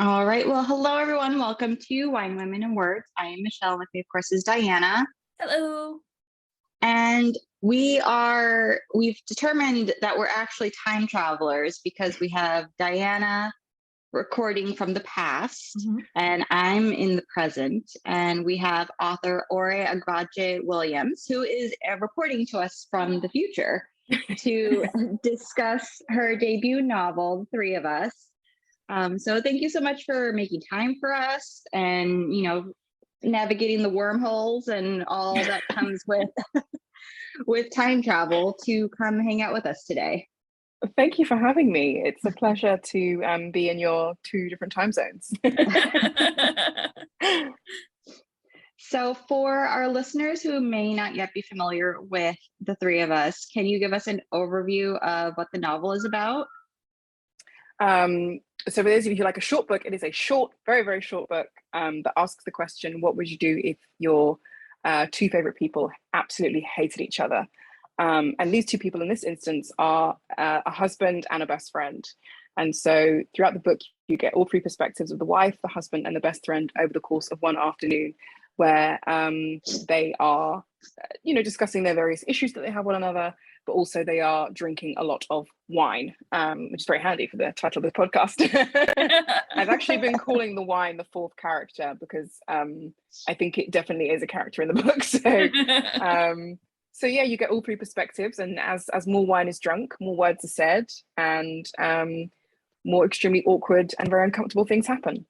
All right. Well, hello, everyone. Welcome to Wine, Women, and Words. I am Michelle. With me, of course, is Diana. Hello. And we've determined that we're actually time travelers because we have Diana recording from the past and I'm in the present. And we have author Ore Agbaje-Williams, who is reporting to us from the future to discuss her debut novel, The Three of Us. So thank you so much for making time for us and, navigating the wormholes and all that comes with time travel to come hang out with us today. Thank you for having me. It's a pleasure to be in your two different time zones. So for our listeners who may not yet be familiar with The Three of Us, can you give us an overview of what the novel is about? So for those of you who like a short book, it is a short, very, very short book that asks the question, what would you do if your two favorite people absolutely hated each other? And these two people in this instance are a husband and a best friend. And so throughout the book, you get all three perspectives of the wife, the husband, and the best friend over the course of one afternoon, where they are, discussing their various issues that they have with one another, but also they are drinking a lot of wine, which is very handy for the title of the podcast. I've actually been calling the wine the fourth character because I think it definitely is a character in the book. So yeah, you get all three perspectives, and as more wine is drunk, more words are said, and more extremely awkward and very uncomfortable things happen.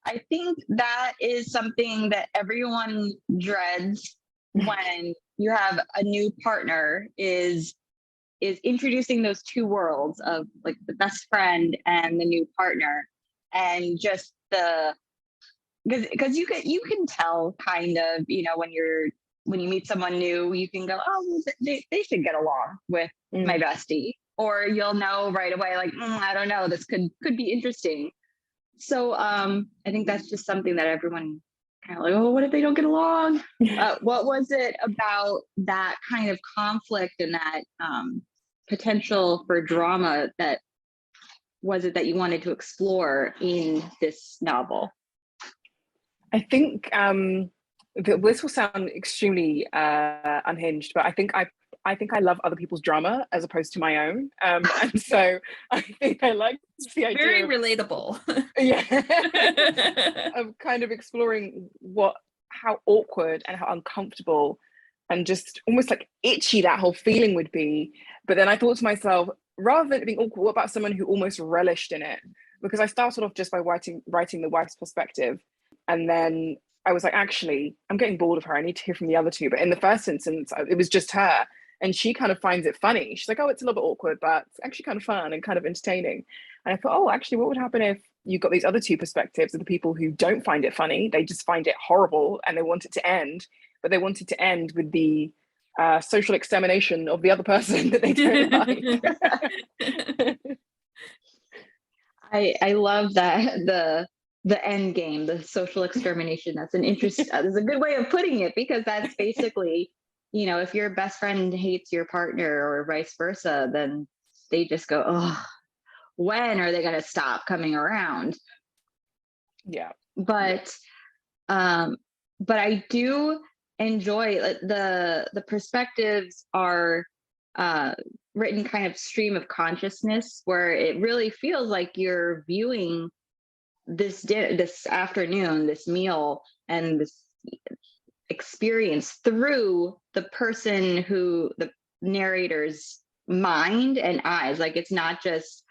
I think that is something that everyone dreads when you have a new partner is introducing those two worlds of like the best friend and the new partner, and just because you can tell kind of, when you meet someone new, you can go, oh, they should get along with my bestie, or you'll know right away, like, I don't know, this could be interesting. So I think that's just something that everyone kind of like, oh, what if they don't get along? What was it about that kind of conflict and that potential for drama that you wanted to explore in this novel? I think this will sound extremely unhinged, but I think I love other people's drama as opposed to my own, and so I think I like the idea. Very relatable. Yeah, of kind of exploring how awkward and how uncomfortable and just almost like itchy that whole feeling would be. But then I thought to myself, rather than it being awkward, what about someone who almost relished in it? Because I started off just by writing the wife's perspective, and then I was like, actually, I'm getting bored of her. I need to hear from the other two. But in the first instance, it was just her. And she kind of finds it funny. She's like, oh, it's a little bit awkward, but it's actually kind of fun and kind of entertaining. And I thought, oh, actually, what would happen if you got these other two perspectives of the people who don't find it funny? They just find it horrible and they want it to end. But they want it to end with the social extermination of the other person that they don't like. I love that the end game, the social extermination. That's that's a good way of putting it, because that's basically, if your best friend hates your partner or vice versa, then they just go, oh, when are they going to stop coming around? Yeah. But I do enjoy the perspectives are written kind of stream of consciousness, where it really feels like you're viewing this afternoon, this meal, and this experience through the narrator's mind and eyes. Like, it's not just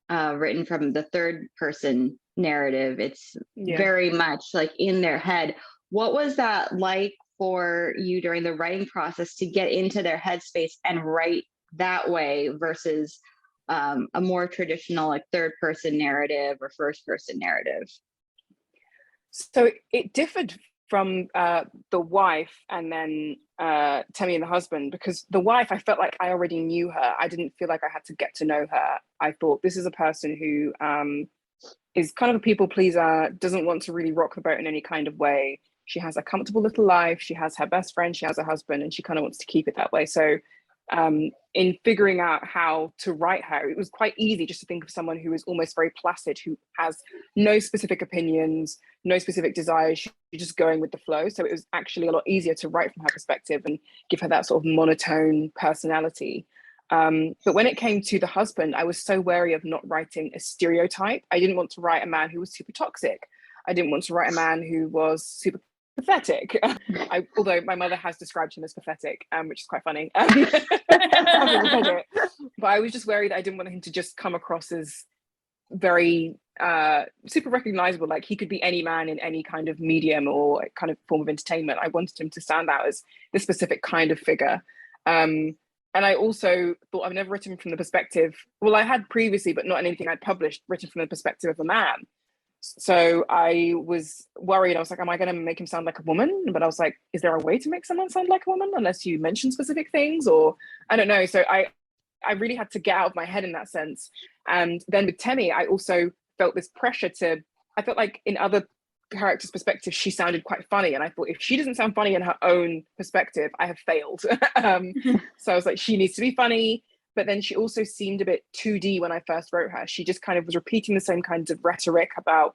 written from the third person narrative. It's very much like in their head. What was that like for you during the writing process to get into their headspace and write that way versus a more traditional like third person narrative or first person narrative? So it differed from the wife and then Temi and the husband, because the wife, I felt like I already knew her. I didn't feel like I had to get to know her. I thought, this is a person who is kind of a people pleaser, doesn't want to really rock the boat in any kind of way. She has a comfortable little life. She has her best friend, she has a husband, and she kind of wants to keep it that way. So in figuring out how to write her. It was quite easy just to think of someone who is almost very placid, who has no specific opinions, no specific desires. She's just going with the flow. So it was actually a lot easier to write from her perspective and give her that sort of monotone personality. But when it came to the husband, I was so wary of not writing a stereotype. I didn't want to write a man who was super toxic. I didn't want to write a man who was super pathetic. Although my mother has described him as pathetic, which is quite funny. But I was just wary that I didn't want him to just come across as very super recognizable. Like he could be any man in any kind of medium or kind of form of entertainment. I wanted him to stand out as this specific kind of figure. And I also thought I've never written from the perspective, well, I had previously, but not in anything I'd published, written from the perspective of a man. So I was worried. I was like, am I going to make him sound like a woman? But I was like, is there a way to make someone sound like a woman unless you mention specific things? Or I don't know. So I really had to get out of my head in that sense. And then with Temi, I also felt this pressure I felt like in other characters' perspectives, she sounded quite funny. And I thought, if she doesn't sound funny in her own perspective, I have failed. So I was like, she needs to be funny. But then she also seemed a bit 2D when I first wrote her. She just kind of was repeating the same kinds of rhetoric about,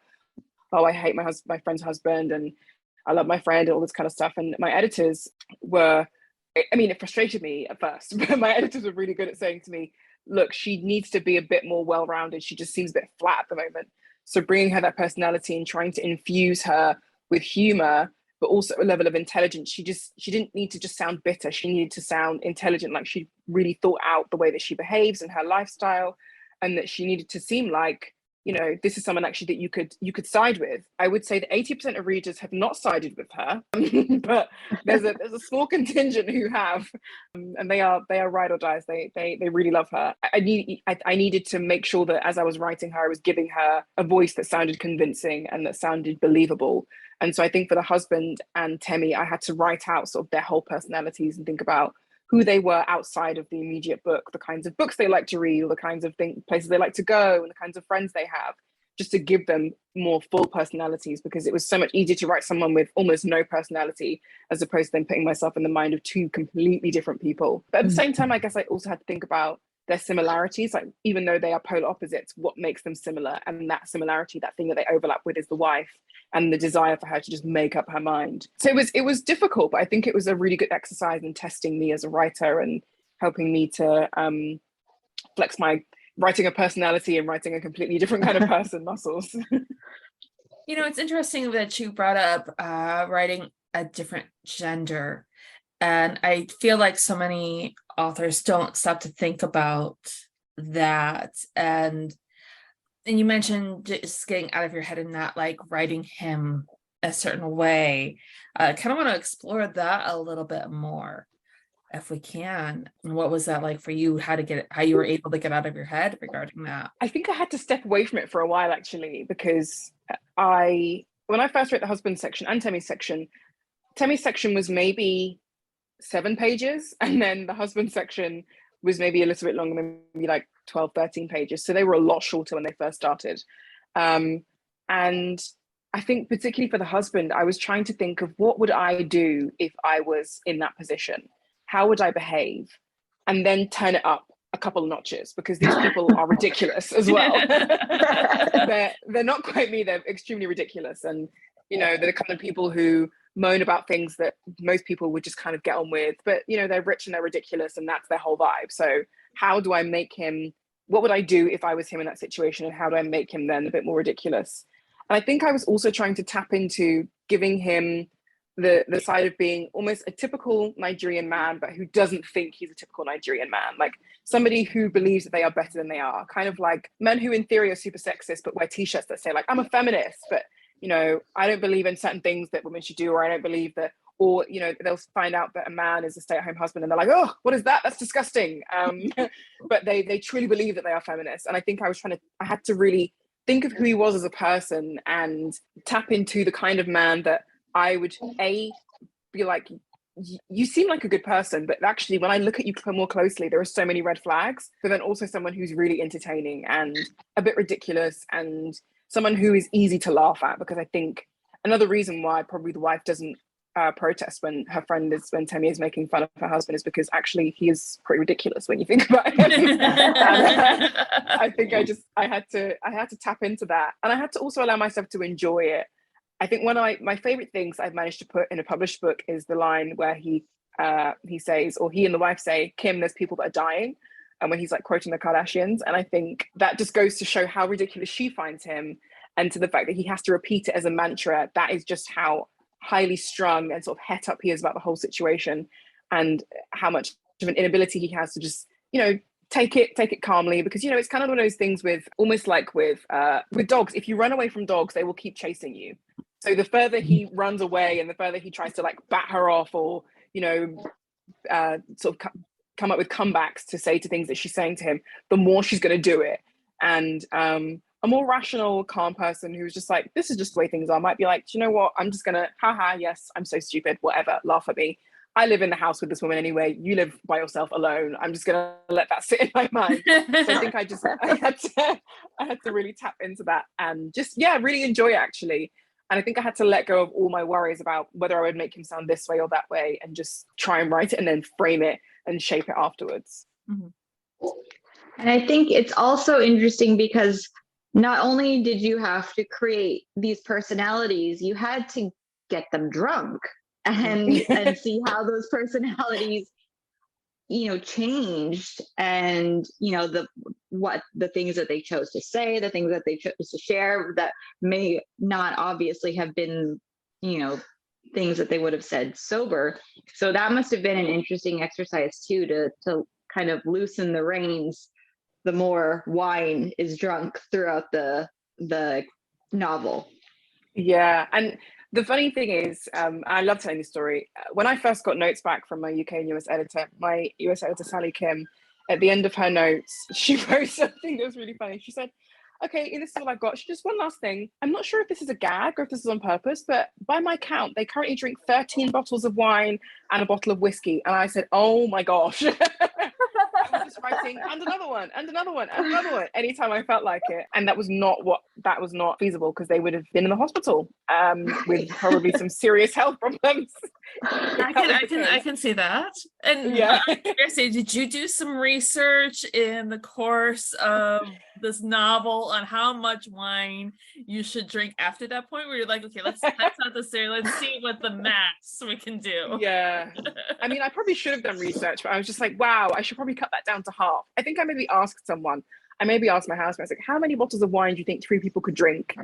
oh, I hate my friend's husband and I love my friend and all this kind of stuff. And my editors were, I mean, it frustrated me at first, but my editors were really good at saying to me, look, she needs to be a bit more well-rounded. She just seems a bit flat at the moment. So bringing her that personality and trying to infuse her with humor, but also a level of intelligence. She didn't need to just sound bitter. She needed to sound intelligent, like she really thought out the way that she behaves and her lifestyle, and that she needed to seem like, you know, this is someone actually that you could side with. I would say that 80% of readers have not sided with her, but there's a small contingent who have, and they are ride or dies. They really love her. I needed to make sure that as I was writing her, I was giving her a voice that sounded convincing and that sounded believable. And so I think for the husband and Temi, I had to write out sort of their whole personalities and think about who they were outside of the immediate book, the kinds of books they like to read, or the kinds of places they like to go, and the kinds of friends they have, just to give them more full personalities, because it was so much easier to write someone with almost no personality as opposed to then putting myself in the mind of two completely different people. But at the same time, I guess I also had to think about their similarities, like even though they are polar opposites, what makes them similar? And that similarity, that thing that they overlap with, is the wife and the desire for her to just make up her mind. So it was difficult, but I think it was a really good exercise in testing me as a writer and helping me to flex my writing a personality and writing a completely different kind of person muscles. You know, it's interesting that you brought up writing a different gender. And I feel like so many authors don't stop to think about that. And you mentioned just getting out of your head and not like writing him a certain way. I kind of want to explore that a little bit more, if we can. And what was that like for you? How you were able to get out of your head regarding that? I think I had to step away from it for a while, actually, because when I first wrote the husband section and Temi's section was maybe 7 pages, and then the husband section was maybe a little bit longer, maybe like 12, 13 pages. So they were a lot shorter when they first started. And I think particularly for the husband, I was trying to think of what would I do if I was in that position? How would I behave? And then turn it up a couple of notches, because these people are ridiculous as well. They're not quite me, they're extremely ridiculous. And, you know, they're the kind of people who moan about things that most people would just kind of get on with, but you know, they're rich and they're ridiculous, and that's their whole vibe. So how do I make him, what would I do if I was him in that situation, and how do I make him then a bit more ridiculous? And I think I was also trying to tap into giving him the side of being almost a typical Nigerian man, but who doesn't think he's a typical Nigerian man, like somebody who believes that they are better than they are, kind of like men who in theory are super sexist but wear t-shirts that say like, I'm a feminist, but you know, I don't believe in certain things that women should do, or I don't believe that, or, you know, they'll find out that a man is a stay-at-home husband and they're like, oh, what is that? That's disgusting. But they truly believe that they are feminists. And I think I had to really think of who he was as a person and tap into the kind of man that I would, be like, you seem like a good person, but actually when I look at you more closely, there are so many red flags, but then also someone who's really entertaining and a bit ridiculous, and someone who is easy to laugh at. Because I think another reason why probably the wife doesn't protest when Temi is making fun of her husband is because actually he is pretty ridiculous when you think about it. I think I had to tap into that, and I had to also allow myself to enjoy it. I think one of my favorite things I've managed to put in a published book is the line where he says, or he and the wife say, "Kim, there's people that are dying," and when he's like quoting the Kardashians, and I think that just goes to show how ridiculous she finds him, and to the fact that he has to repeat it as a mantra. That is just how highly strung and sort of het up he is about the whole situation, and how much of an inability he has to just, take it calmly, because it's kind of one of those things with almost like with dogs. If you run away from dogs, they will keep chasing you. So the further he runs away and the further he tries to like bat her off, or sort of come up with comebacks to say to things that she's saying to him, the more she's going to do it. And a more rational, calm person who's just like, this is just the way things are, might be like, you know what, I'm just gonna, haha, yes, I'm so stupid, whatever, laugh at me. I live in the house with this woman anyway, you live by yourself alone, I'm just gonna let that sit in my mind. So I think I had to really tap into that and just, really enjoy it, actually. And I think I had to let go of all my worries about whether I would make him sound this way or that way, and just try and write it and then frame it and shape it afterwards. Mm-hmm. And I think it's also interesting because not only did you have to create these personalities, you had to get them drunk and see how those personalities, changed, and the things that they chose to say, the things that they chose to share that may not obviously have been, things that they would have said sober. So that must have been an interesting exercise too, to kind of loosen the reins the more wine is drunk throughout the novel. Yeah, and the funny thing is, I love telling this story. When I first got notes back from my UK and US editor, Sally Kim, at the end of her notes, she wrote something that was really funny. She said, okay, this is all I've got. She just, one last thing. I'm not sure if this is a gag or if this is on purpose, but by my count, they currently drink 13 bottles of wine and a bottle of whiskey. And I said, oh my gosh. I was just writing, and another one, and another one, and another one, anytime I felt like it. And that was not feasible, because they would have been in the hospital with probably some serious health problems. I can see that. And seriously, did you do some research in the course of this novel on how much wine you should drink after that point, where you're like, okay, let's not this there, let's see what the max we can do? Yeah. I mean, I probably should have done research, but I was just like, wow, I should probably cut that down to half. I think I maybe asked someone, I maybe asked my housemate, I was like, how many bottles of wine do you think 3 people could drink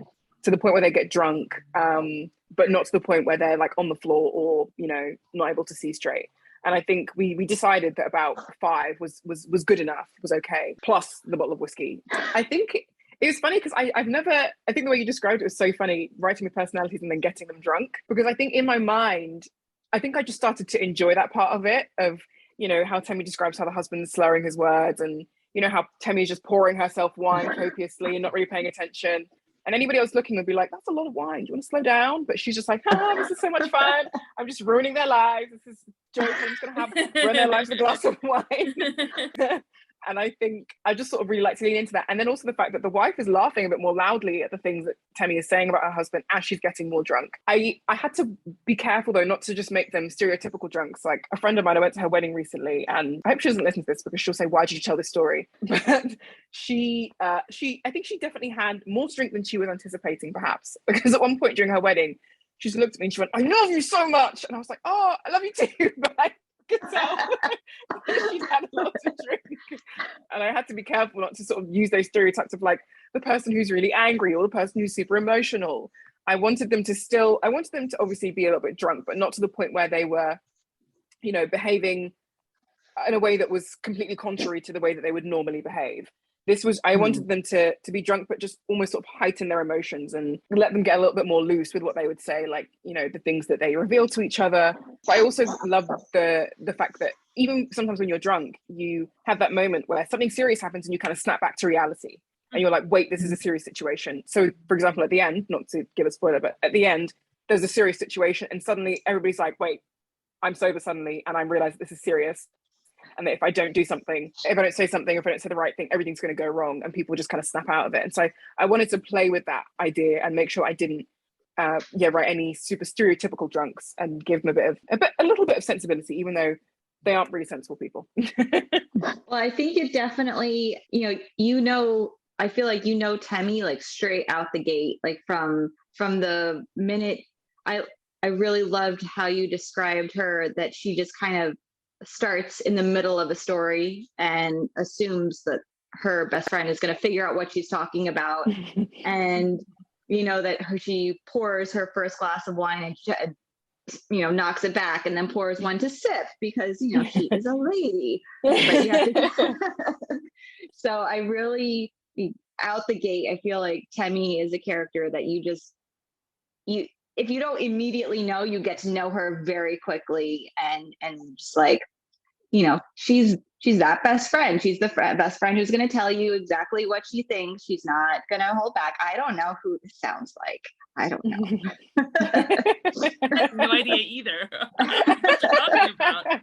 to the point where they get drunk, but not to the point where they're like on the floor or, not able to see straight? And I think we decided that about 5 was good enough, was okay, plus the bottle of whiskey. I think it was funny because I think the way you described it was so funny, writing with personalities and then getting them drunk, because I think in my mind, I think I just started to enjoy that part of it, of, how Temi describes how the husband's slurring his words, and, how Temi's just pouring herself wine copiously and not really paying attention. And anybody else looking would be like, that's a lot of wine. Do you want to slow down? But she's just like, this is so much fun. I'm just ruining their lives. This is joke. I'm just going to run their lives with a glass of wine. And I think I just sort of really like to lean into that. And then also the fact that the wife is laughing a bit more loudly at the things that Temi is saying about her husband as she's getting more drunk. I had to be careful, though, not to just make them stereotypical drunks. Like a friend of mine, I went to her wedding recently, and I hope she doesn't listen to this, because she'll say, why did you tell this story? But I think she definitely had more drink than she was anticipating, perhaps, because at one point during her wedding, she just looked at me and she went, I love you so much. And I was like, oh, I love you too. But I could tell she'd had a lot to drink. And I had to be careful not to sort of use those stereotypes of like the person who's really angry or the person who's super emotional. I wanted them to obviously be a little bit drunk, but not to the point where they were, behaving in a way that was completely contrary to the way that they would normally behave. I wanted them to be drunk, but just almost sort of heighten their emotions and let them get a little bit more loose with what they would say, like, the things that they reveal to each other. But I also love the fact that even sometimes when you're drunk, you have that moment where something serious happens and you kind of snap back to reality. And you're like, wait, this is a serious situation. So, for example, at the end, not to give a spoiler, but at the end, there's a serious situation and suddenly everybody's like, wait, I'm sober suddenly and I realize this is serious. And that if I don't do something, if I don't say something, if I don't say the right thing, everything's going to go wrong and people just kind of snap out of it. And so I wanted to play with that idea and make sure I didn't write any super stereotypical drunks and give them a little bit of sensibility, even though they aren't really sensible people. Well, I think it definitely, I feel like Temmie like straight out the gate, like from the minute. I really loved how you described her, that she just kind of starts in the middle of a story and assumes that her best friend is going to figure out what she's talking about. And that she pours her first glass of wine and knocks it back, and then pours one to sip because she is a lady. But you have to so I really, out the gate, I feel like Temmie is a character that if you don't immediately know, you get to know her very quickly, and just like, she's that best friend. She's the best friend who's going to tell you exactly what she thinks. She's not going to hold back. I don't know who this sounds like. I don't know. I have no idea either what you're talking about.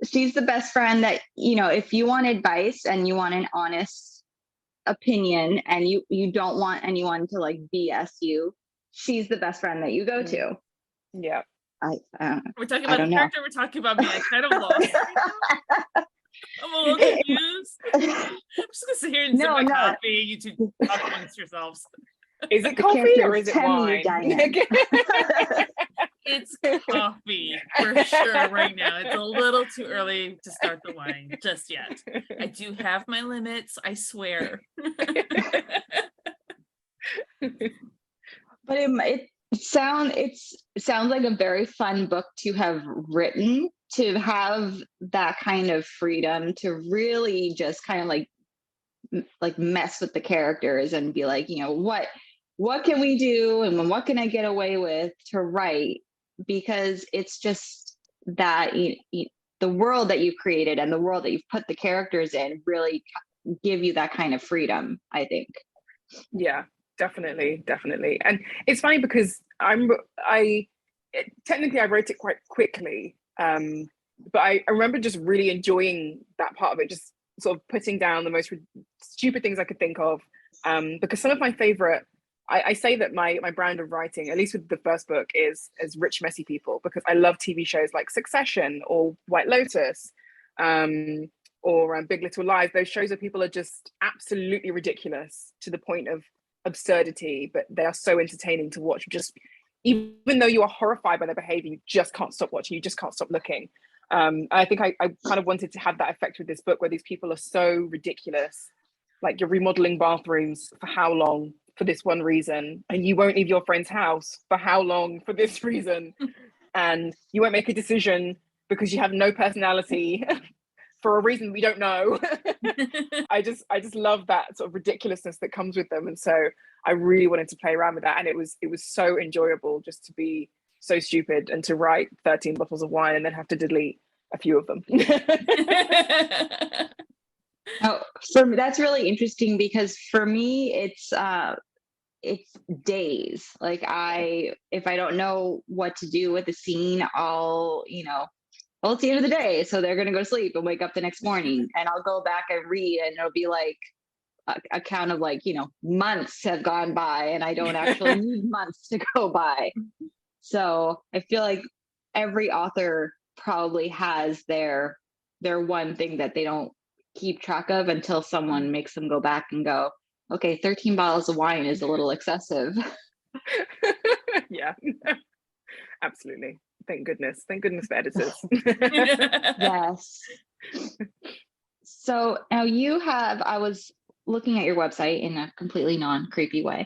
She's the best friend that, if you want advice and you want an honest opinion and you don't want anyone to like BS you, she's the best friend that you go to. Yeah. We're talking about the character, we're talking about me. I kind of lost. I'm a little confused. I'm just gonna sit here and sip my coffee. You two talk amongst yourselves. Is it coffee or is it wine? It's coffee for sure right now. It's a little too early to start the wine just yet. I do have my limits, I swear. But it sounds like a very fun book to have written, to have that kind of freedom to really just kind of like mess with the characters and be like, what can we do and what can I get away with to write, because it's just that the world that you've created and the world that you've put the characters in really give you that kind of freedom, I think. Yeah, definitely. And it's funny because technically I wrote it quite quickly, but I remember just really enjoying that part of it, just sort of putting down the most stupid things I could think of, because some of my favorite, I say that my brand of writing, at least with the first book, is rich messy people, because I love TV shows like Succession or White Lotus, or Big Little Lies. Those shows where people are just absolutely ridiculous to the point of absurdity, but they are so entertaining to watch. Just even though you are horrified by their behavior, you just can't stop watching. You just can't stop looking. I think I kind of wanted to have that effect with this book, where these people are so ridiculous. Like, you're remodeling bathrooms for how long? For this one reason. And you won't leave your friend's house for how long? For this reason. And you won't make a decision because you have no personality for a reason we don't know. I just love that sort of ridiculousness that comes with them. And so I really wanted to play around with that. And it was so enjoyable just to be so stupid and to write 13 bottles of wine and then have to delete a few of them. Oh, for me, that's really interesting, because for me, it's days. Like, if I don't know what to do with the scene, well, it's the end of the day, so they're going to go to sleep and wake up the next morning, and I'll go back and read, and it'll be like a count of months have gone by, and I don't actually need months to go by. So I feel like every author probably has their one thing that they don't keep track of until someone makes them go back and go, okay, 13 bottles of wine is a little excessive. Yeah, absolutely. Thank goodness for editors. Yes. So now I was looking at your website in a completely non-creepy way,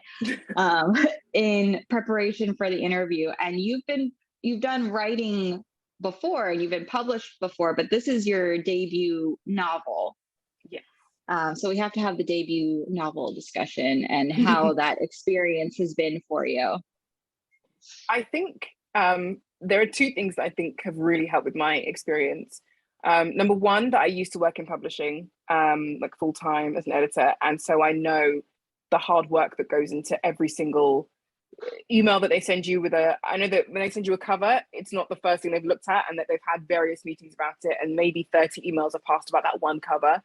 in preparation for the interview, and you've done writing before, and you've been published before, but this is your debut novel. Yeah. So we have to have the debut novel discussion and how that experience has been for you. I think there are two things that I think have really helped with my experience. Number one, that I used to work in publishing, like full time as an editor, and so I know the hard work that goes into every single email that they send you I know that when they send you a cover, it's not the first thing they've looked at, and that they've had various meetings about it, and maybe 30 emails are passed about that one cover.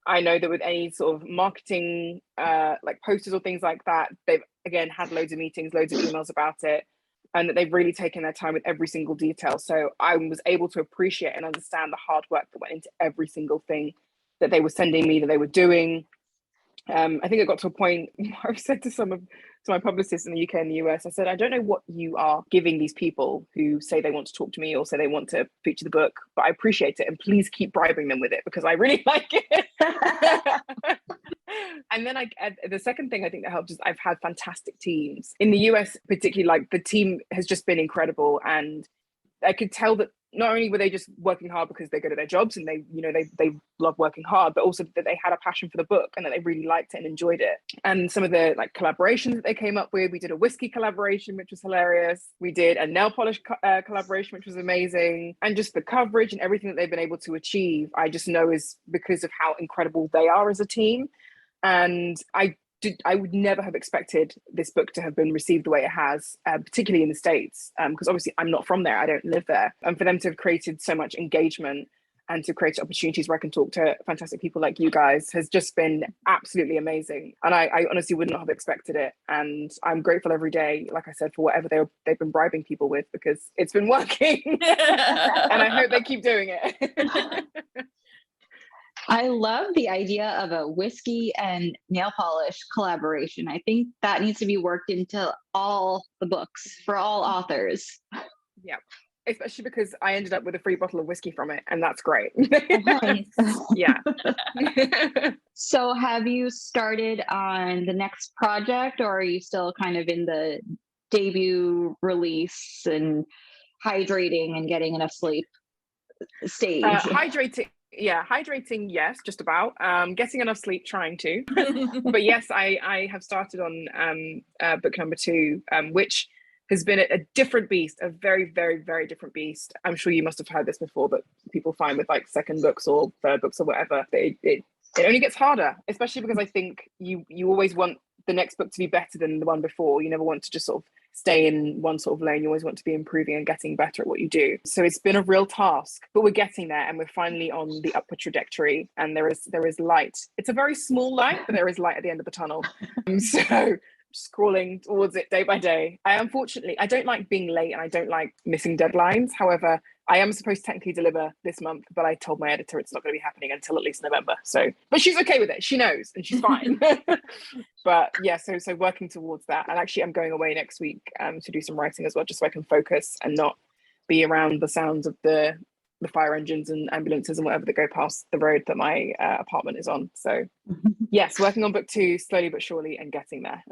I know that with any sort of marketing, like posters or things like that, they've again had loads of meetings, loads of emails about it, and that they've really taken their time with every single detail. So I was able to appreciate and understand the hard work that went into every single thing that they were sending me, that they were doing. I think it got to a point where I said to my publicists in the UK and the US, I said, I don't know what you are giving these people who say they want to talk to me or say they want to feature the book, but I appreciate it, and please keep bribing them with it because I really like it. And then the second thing I think that helped is I've had fantastic teams in the US, particularly. Like, the team has just been incredible, and I could tell that not only were they just working hard because they're good at their jobs and they love working hard, but also that they had a passion for the book and that they really liked it and enjoyed it. And some of the like collaborations that they came up with, we did a whiskey collaboration, which was hilarious. We did a nail polish collaboration, which was amazing. And just the coverage and everything that they've been able to achieve, I just know is because of how incredible they are as a team. And I would never have expected this book to have been received the way it has, particularly in the States, because obviously I'm not from there, I don't live there. And for them to have created so much engagement and to create opportunities where I can talk to fantastic people like you guys has just been absolutely amazing. And I honestly would not have expected it. And I'm grateful every day, like I said, for whatever they've been bribing people with, because it's been working. And I hope they keep doing it. I love the idea of a whiskey and nail polish collaboration. I think that needs to be worked into all the books for all authors. Yeah, especially because I ended up with a free bottle of whiskey from it, and that's great. Nice. Yeah. So have you started on the next project, or are you still kind of in the debut release and hydrating and getting enough sleep stage? Hydrating, yes, just about. Getting enough sleep, trying to. But yes, I have started on book number 2, which has been a different beast, a very, very, very different beast. I'm sure you must have heard this before, but people find with like second books or third books or whatever, it only gets harder, especially because I think you always want the next book to be better than the one before. You never want to just sort of stay in one sort of lane. You always want to be improving and getting better at what you do. So it's been a real task, but we're getting there, and we're finally on the upward trajectory, and there is light. It's a very small light, but there is light at the end of the tunnel. So just crawling towards it day by day. I don't like being late, and I don't like missing deadlines. However, I am supposed to technically deliver this month, but I told my editor it's not going to be happening until at least November. But she's okay with it. She knows, and she's fine. But yeah, so working towards that. And actually, I'm going away next week to do some writing as well, just so I can focus and not be around the sounds of the fire engines and ambulances and whatever that go past the road that my apartment is on. So yes, working on book 2 slowly but surely and getting there.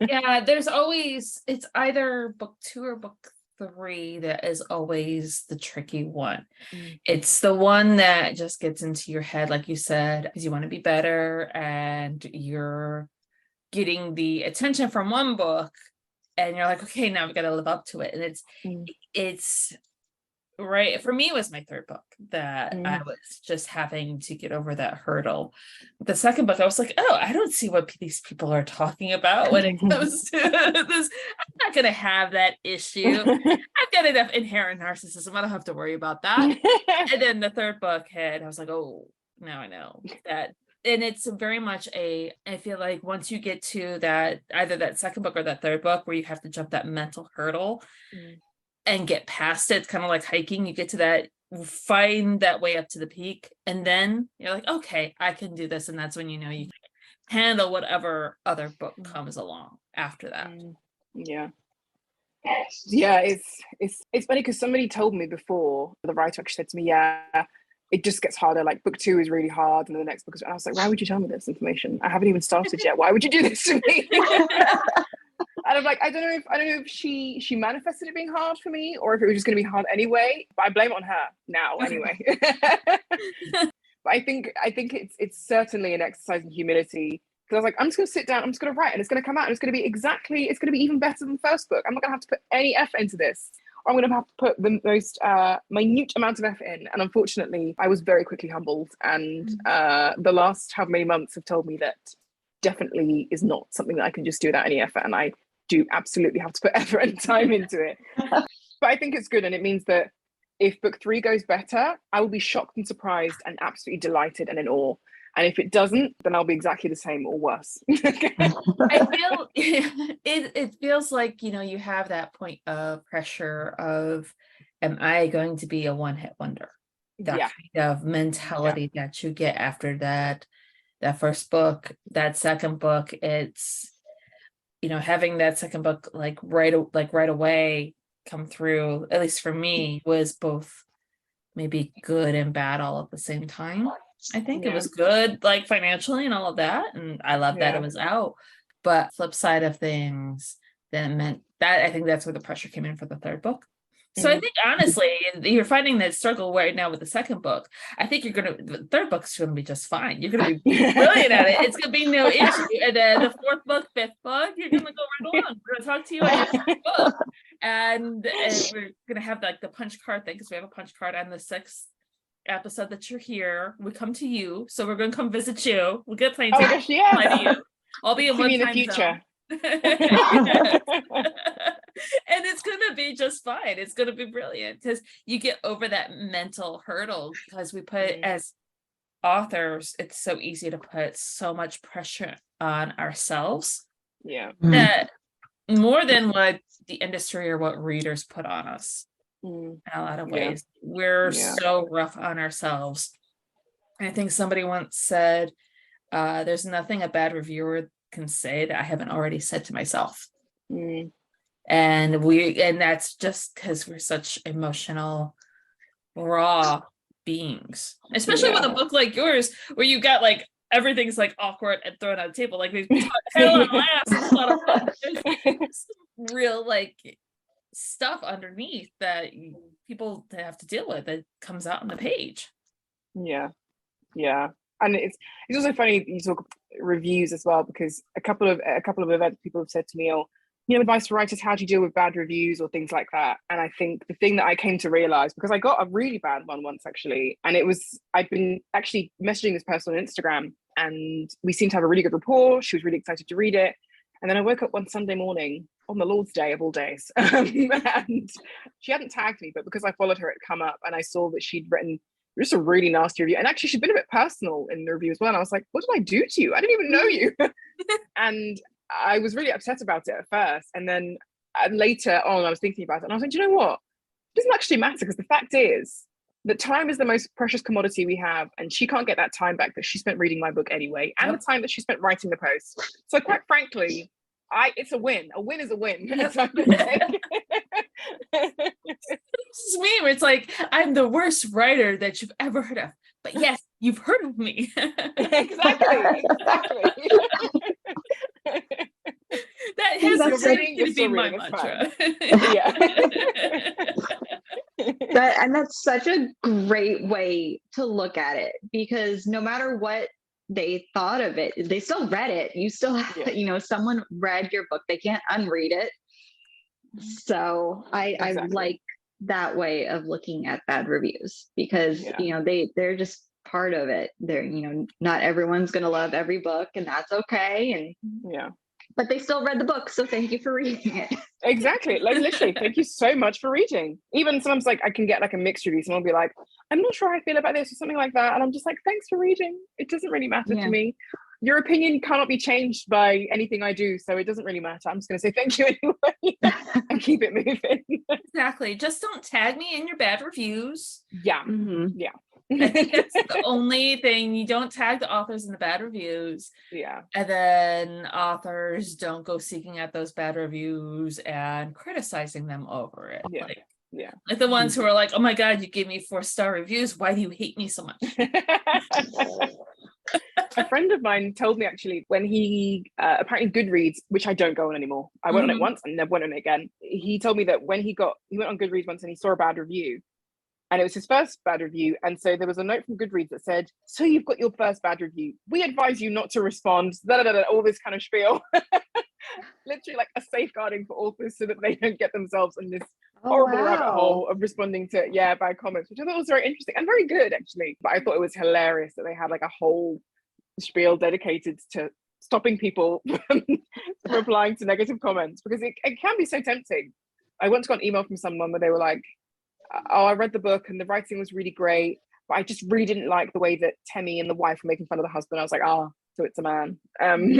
Yeah, it's either book 2 or book 3 that is always the tricky one. It's the one that just gets into your head, like you said, because you want to be better and you're getting the attention from one book and you're like, okay, now I've got to live up to it. And it's right. For me, it was my third book that I was just having to get over that hurdle. The second book, I was like, oh, I don't see what these people are talking about when it comes to this. I'm not going to have that issue. I've got enough inherent narcissism. I don't have to worry about that. And then the third book hit. I was like, oh, now I know that. And it's very much I feel like once you get to that, either that second book or that third book, where you have to jump that mental hurdle and get past it, it's kind of like hiking. You get to that, find that way up to the peak, and then you're like, okay, I can do this. And that's when you know you can handle whatever other book comes along after that. Yeah, it's funny because somebody told me before, the writer actually said to me, yeah, it just gets harder. Like book 2 is really hard, and then the next book is. And I was like, why would you tell me this information? I haven't even started yet. Why would you do this to me? And I'm like, I don't know if she manifested it being hard for me, or if it was just going to be hard anyway. But I blame it on her now anyway. But I think it's certainly an exercise in humility, because I was like, I'm just going to sit down, I'm just going to write, and it's going to come out, and it's going to be even better than the first book. I'm not going to have to put any effort into this. I'm going to have to put the most minute amount of effort in. And unfortunately, I was very quickly humbled. And the last how many months have told me that definitely is not something that I can just do without any effort. And I do absolutely have to put effort and time into it. But I think it's good. And it means that if book 3 goes better, I will be shocked and surprised and absolutely delighted and in awe. And if it doesn't, then I'll be exactly the same or worse. I feel it feels like, you have that point of pressure of, am I going to be a one-hit wonder? That kind of mentality that you get after that first book. That second book, it's, having that second book right away come through, at least for me, was both maybe good and bad all at the same time. I think it was good, like financially and all of that, and I love that it was out. But flip side of things, then meant that I think that's where the pressure came in for the third book. So I think honestly, you're finding that struggle right now with the second book. I think the third book's gonna be just fine. You're gonna be brilliant at it. It's gonna be no issue. And then the fourth book, fifth book, you're gonna go right along. We're gonna talk to you on your fifth book, and we're gonna have like the punch card thing, because we have a punch card on the sixth episode that you're here. We come to you, so we're gonna come visit you. We'll get plane tickets. Fly to you. I'll be in one time zone. And it's gonna be just fine. It's gonna be brilliant, because you get over that mental hurdle, because we put, as authors, it's so easy to put so much pressure on ourselves, that more than what the industry or what readers put on us, in a lot of ways, we're so rough on ourselves. I think somebody once said, there's nothing a bad reviewer can say that I haven't already said to myself. And that's just because we're such emotional, raw beings, especially with a book like yours, where you got like everything's like awkward and thrown on the table. Like we've had a lot of laughs and a lot of fun. There's real like stuff underneath that people have to deal with that comes out on the page. And it's also funny you talk reviews as well, because a couple of events people have said to me, advice for writers, how do you deal with bad reviews or things like that? And I think the thing that I came to realize, because I got a really bad one once actually, and I'd been actually messaging this person on Instagram, and we seemed to have a really good rapport. She was really excited to read it. And then I woke up one Sunday morning on the Lord's Day of all days, and she hadn't tagged me, but because I followed her, it come up, and I saw that she'd written just a really nasty review. And actually she'd been a bit personal in the review as well. And I was like, what did I do to you? I didn't even know you. And I was really upset about it at first. And then later on, I was thinking about it, and I was like, do you know what? It doesn't actually matter, because the fact is that time is the most precious commodity we have. And she can't get that time back that she spent reading my book anyway, and the time that she spent writing the post. So quite frankly, it's a win. A win is a win. That's what I'm gonna say. It's me, where it's like, I'm the worst writer that you've ever heard of, but yes, you've heard of me. Exactly. That has to be my mantra. That's such a great way to look at it, because no matter what they thought of it, they still read it. You still have, someone read your book. They can't unread it. So I like that way of looking at bad reviews, because they're just part of it. They're not everyone's gonna love every book, and that's okay. And but they still read the book, so thank you for reading it. Exactly. Like literally, thank you so much for reading. Even sometimes like I can get like a mixed review. Someone will be like, I'm not sure how I feel about this or something like that. And I'm just like, thanks for reading. It doesn't really matter to me. Your opinion cannot be changed by anything I do, so it doesn't really matter. I'm just going to say thank you anyway and keep it moving. Exactly. Just don't tag me in your bad reviews. Yeah. I think that's the only thing. You don't tag the authors in the bad reviews. And then authors don't go seeking out those bad reviews and criticizing them over it. Like the ones who are like, oh my God, you gave me 4-star reviews. Why do you hate me so much? A friend of mine told me actually, when he apparently Goodreads, which I don't go on anymore. I went on it once and never went on it again. He told me that when he went on Goodreads once and he saw a bad review, and it was his first bad review. And so there was a note from Goodreads that said, so you've got your first bad review. We advise you not to respond, all this kind of spiel. Literally like a safeguarding for authors so that they don't get themselves in this horrible rabbit hole of responding to bad comments, which I thought was very interesting and very good actually. But I thought it was hilarious that they had like a whole spiel dedicated to stopping people from replying to negative comments, because it can be so tempting. I once got an email from someone where they were like, oh, I read the book and the writing was really great, but I just really didn't like the way that Temmie and the wife were making fun of the husband. I was like, so it's a man. And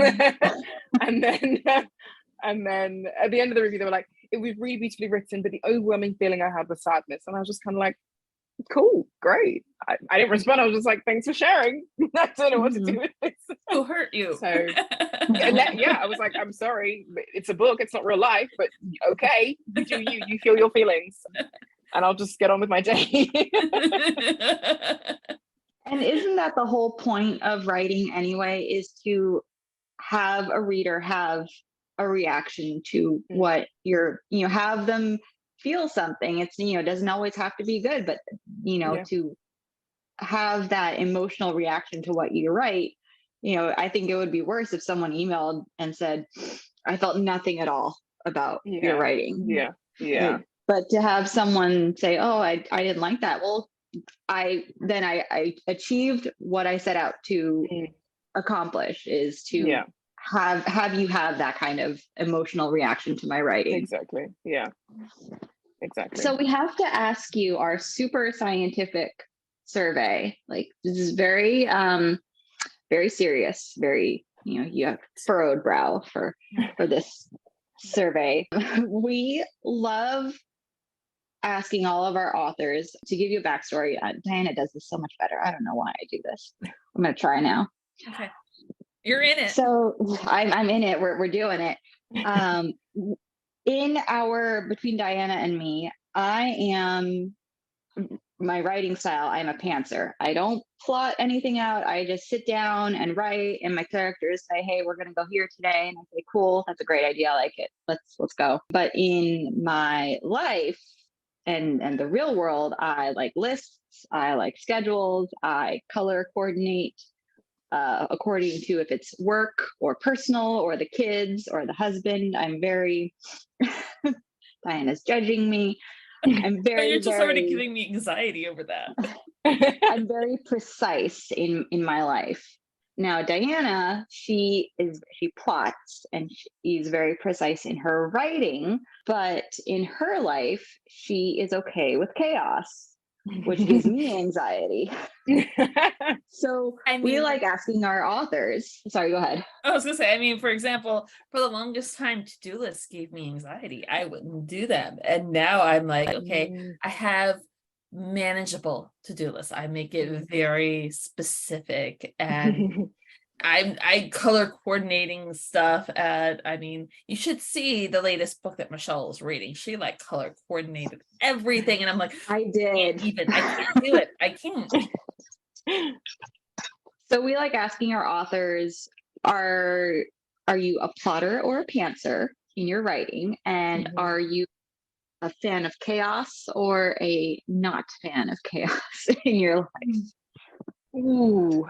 then at the end of the review, they were like, it was really beautifully written, but the overwhelming feeling I had was sadness. And I was just kind of like, cool, great. I didn't respond. I was just like, thanks for sharing. I don't know what to do with this. Who hurt you? So yeah, I was like, I'm sorry, it's a book, it's not real life, but okay, you do you feel your feelings, and I'll just get on with my day. And isn't that the whole point of writing anyway, is to have a reader have a reaction to what have them feel something. It's, it doesn't always have to be good, but, to have that emotional reaction to what you write. I think it would be worse if someone emailed and said, I felt nothing at all about your writing. Yeah. But to have someone say, oh, I didn't like that. Well, I achieved what I set out to accomplish, is to have you have that kind of emotional reaction to my writing. Exactly. Yeah. Exactly. So we have to ask you our super scientific survey. Like, this is very very serious, very, you have furrowed brow for this survey. We love asking all of our authors to give you a backstory. Diana does this so much better. I don't know why I do this. I'm going to try now. Okay. You're in it. So I'm in it. We're doing it. Between Diana and me, my writing style, I'm a pantser. I don't plot anything out. I just sit down and write, and my characters say, hey, we're going to go here today. And I say, cool, that's a great idea. I like it. Let's go. But in my life and the real world, I like lists. I like schedules. I color coordinate according to if it's work or personal or the kids or the husband. I'm very, Diana's judging me. I'm very, you're just already giving me anxiety over that. I'm very precise in my life. Now, Diana, she plots, and she's very precise in her writing, but in her life, she is okay with chaos, which gives me anxiety. So we like asking our authors. Sorry, go ahead. I was gonna say, for example, for the longest time, to-do lists gave me anxiety. I wouldn't do them. And now I'm like, okay, I have manageable to-do lists. I make it very specific, and I color coordinating stuff. And you should see the latest book that Michelle is reading. She like color coordinated everything, and I'm like, I did. I can't do it. I can't. So we like asking our authors, are you a plotter or a pantser in your writing? And are you a fan of chaos or a not fan of chaos in your life? Ooh.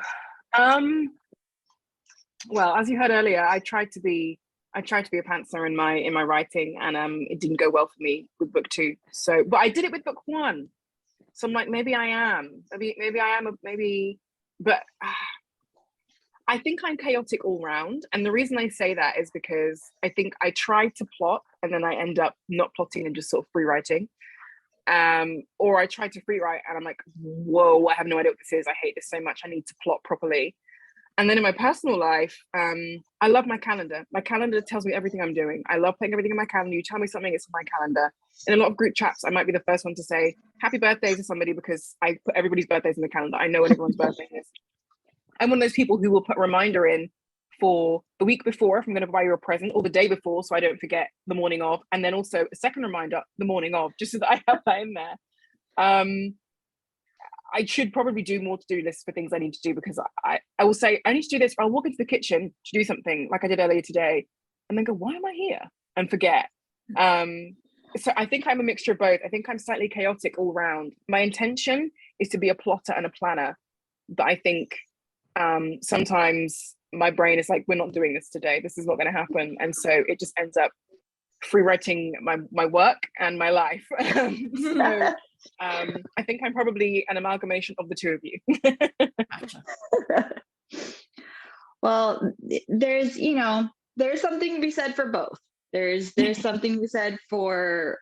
Well, as you heard earlier, I tried to be a pantser in my writing, and it didn't go well for me with book 2. So, but I did it with book 1. So I'm like, maybe I am. But I think I'm chaotic all round. And the reason I say that is because I think I try to plot and then I end up not plotting and just sort of free writing. Or I try to free write and I'm like, whoa, I have no idea what this is. I hate this so much. I need to plot properly. And then in my personal life, I love my calendar. My calendar tells me everything I'm doing. I love putting everything in my calendar. You tell me something, it's in my calendar. In a lot of group chats, I might be the first one to say happy birthday to somebody because I put everybody's birthdays in the calendar. I know what everyone's birthday is. I'm one of those people who will put a reminder in for the week before if I'm going to buy you a present, or the day before so I don't forget the morning of, and then also a second reminder the morning of, just so that I have that in there. I should probably do more to-do lists for things I need to do, because I will say, I need to do this. I'll walk into the kitchen to do something like I did earlier today and then go, why am I here? And forget. So I think I'm a mixture of both. I think I'm slightly chaotic all round. My intention is to be a plotter and a planner. But I think sometimes my brain is like, we're not doing this today. This is not going to happen. And so it just ends up free writing my work and my life. So I think I'm probably an amalgamation of the two of you. Well, there's something to be said for both. There's something to be said for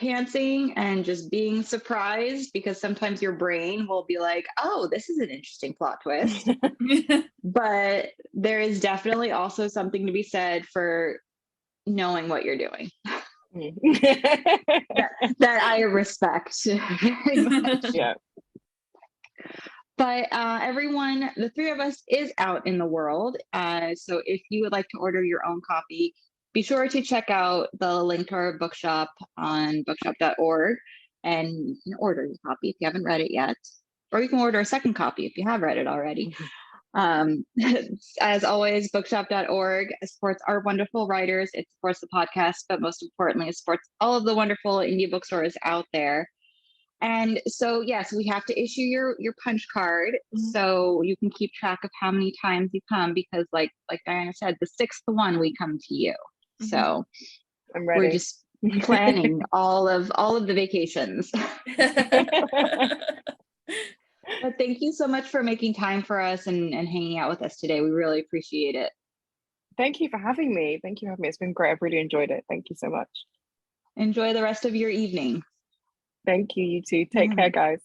pantsing and just being surprised, because sometimes your brain will be like, oh, this is an interesting plot twist. But there is definitely also something to be said for knowing what you're doing. that I respect very much. Yeah. But everyone, the three of us is out in the world. So if you would like to order your own copy, be sure to check out the link to our bookshop on bookshop.org, and you can order your copy if you haven't read it yet, or you can order a second copy if you have read it already. As always, bookshop.org supports our wonderful writers. It supports the podcast, but most importantly, it supports all of the wonderful indie bookstores out there. And so, yes, we have to issue your punch card so you can keep track of how many times you come, because like Diana said, the sixth one we come to you. So I'm ready. we're just planning all of the vacations. But thank you so much for making time for us and hanging out with us today. We really appreciate it. Thank you for having me. Thank you for having me. It's been great. I've really enjoyed it. Thank you so much. Enjoy the rest of your evening. Thank you, you too. Take care, guys.